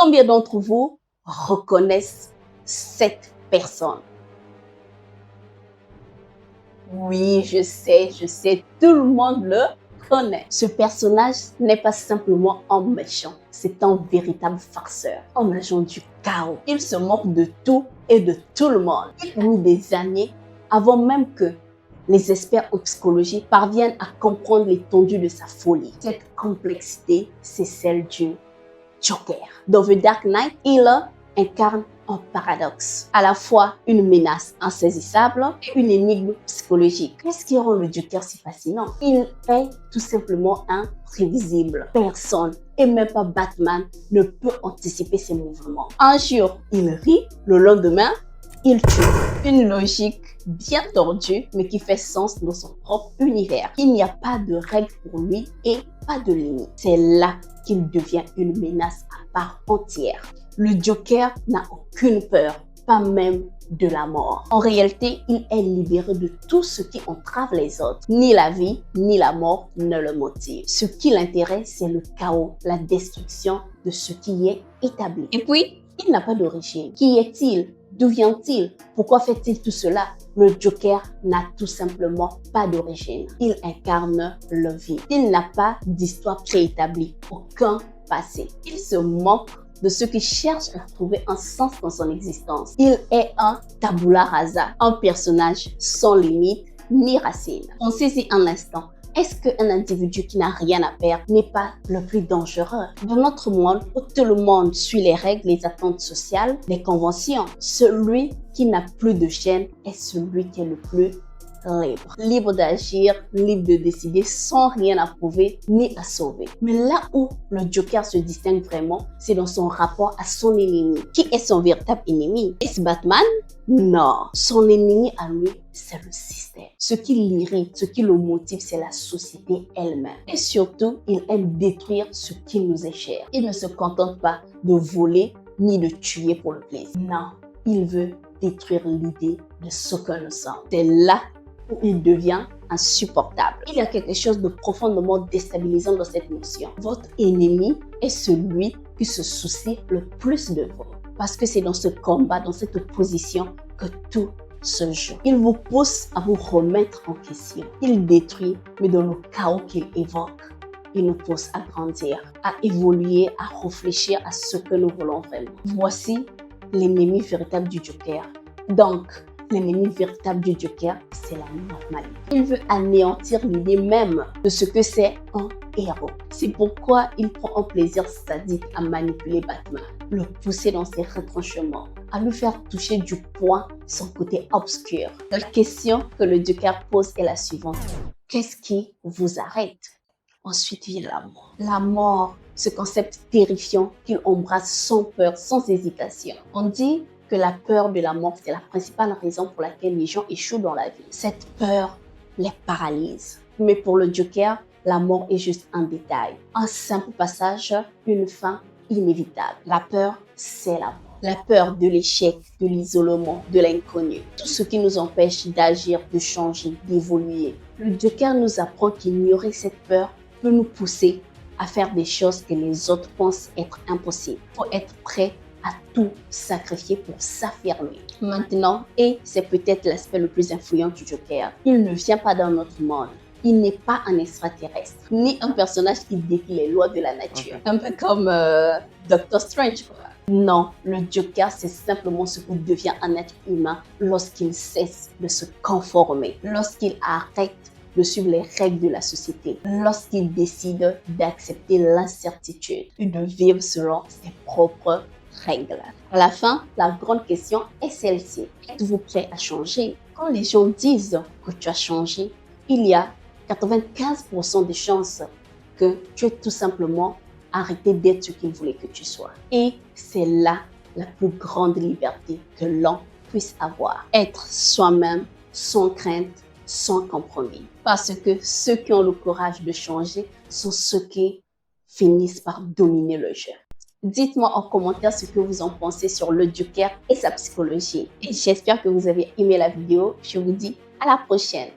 Combien d'entre vous reconnaissent cette personne? Oui, je sais, tout le monde le connaît. Ce personnage n'est pas simplement un méchant, c'est un véritable farceur, un agent du chaos. Il se moque de tout et de tout le monde. Il a mis des années avant même que les experts en psychologie parviennent à comprendre l'étendue de sa folie. Cette complexité, c'est celle du Joker. Dans The Dark Knight, il incarne un paradoxe, à la fois une menace insaisissable et une énigme psychologique. Qu'est-ce qui rend le Joker si fascinant? Il est tout simplement imprévisible. Personne, et même pas Batman, ne peut anticiper ses mouvements. Un jour, il rit, le lendemain, il tue. Une logique bien tordue, mais qui fait sens dans son propre univers. Il n'y a pas de règles pour lui et pas de limite. C'est là qu'il devient une menace à part entière. Le Joker n'a aucune peur, pas même de la mort. En réalité, il est libéré de tout ce qui entrave les autres. Ni la vie, ni la mort ne le motivent. Ce qui l'intéresse, c'est le chaos, la destruction de ce qui est établi. Et puis, il n'a pas d'origine. Qui est-il? D'où vient-il? Pourquoi fait-il tout cela? Le Joker n'a tout simplement pas d'origine. Il incarne le vide. Il n'a pas d'histoire préétablie, aucun passé. Il se moque de ceux qui cherchent à trouver un sens dans son existence. Il est un tabula rasa, un personnage sans limite ni racine. Pensez-y un instant. Est-ce qu'un individu qui n'a rien à perdre n'est pas le plus dangereux? Dans notre monde où tout le monde suit les règles, les attentes sociales, les conventions, celui qui n'a plus de chaîne est celui qui est le plus libre. Libre d'agir, libre de décider sans rien à prouver ni à sauver. Mais là où le Joker se distingue vraiment, c'est dans son rapport à son ennemi. Qui est son véritable ennemi? Est-ce Batman? Non. Son ennemi à lui, c'est le système. Ce qui l'irrite, ce qui le motive, c'est la société elle-même. Et surtout, il aime détruire ce qui nous est cher. Il ne se contente pas de voler ni de tuer pour le plaisir. Non, il veut détruire l'idée de ce que nous sommes. C'est là où il devient insupportable. Il y a quelque chose de profondément déstabilisant dans cette notion. Votre ennemi est celui qui se soucie le plus de vous. Parce que c'est dans ce combat, dans cette opposition que tout se joue. Il vous pousse à vous remettre en question. Il détruit, mais dans le chaos qu'il évoque, il nous pousse à grandir, à évoluer, à réfléchir à ce que nous voulons vraiment. Voici l'ennemi véritable du Joker. Donc, l'ennemi véritable du Joker, c'est la normalité. Il veut anéantir l'idée même de ce que c'est un héros. C'est pourquoi il prend un plaisir sadique à manipuler Batman, le pousser dans ses retranchements, à lui faire toucher du poing son côté obscur. La question que le Joker pose est la suivante. Qu'est-ce qui vous arrête? Ensuite vient la mort. La mort, ce concept terrifiant qu'il embrasse sans peur, sans hésitation. On dit que la peur de la mort, c'est la principale raison pour laquelle les gens échouent dans la vie. Cette peur les paralyse. Mais pour le Joker, la mort est juste un détail. Un simple passage, une fin inévitable. La peur, c'est la mort. La peur de l'échec, de l'isolement, de l'inconnu. Tout ce qui nous empêche d'agir, de changer, d'évoluer. Le Joker nous apprend qu'ignorer cette peur peut nous pousser à faire des choses que les autres pensent être impossibles. Il faut être prêt à tout sacrifier pour s'affirmer. Maintenant, et c'est peut-être l'aspect le plus influent du Joker, il ne vient pas dans notre monde. Il n'est pas un extraterrestre, ni un personnage qui défie les lois de la nature. Un peu comme Doctor Strange, quoi. Non, le Joker, c'est simplement ce que devient un être humain lorsqu'il cesse de se conformer, lorsqu'il arrête de suivre les règles de la société, lorsqu'il décide d'accepter l'incertitude et de vivre selon ses propres règles. À la fin, la grande question est celle-ci. Êtes-vous prêt à changer? Quand les gens disent que tu as changé, il y a 95% de chances que tu aies tout simplement arrêté d'être ce qu'ils voulaient que tu sois. Et c'est là la plus grande liberté que l'on puisse avoir. Être soi-même, sans crainte, sans compromis. Parce que ceux qui ont le courage de changer sont ceux qui finissent par dominer le jeu. Dites-moi en commentaire ce que vous en pensez sur le Joker et sa psychologie. Et j'espère que vous avez aimé la vidéo. Je vous dis à la prochaine.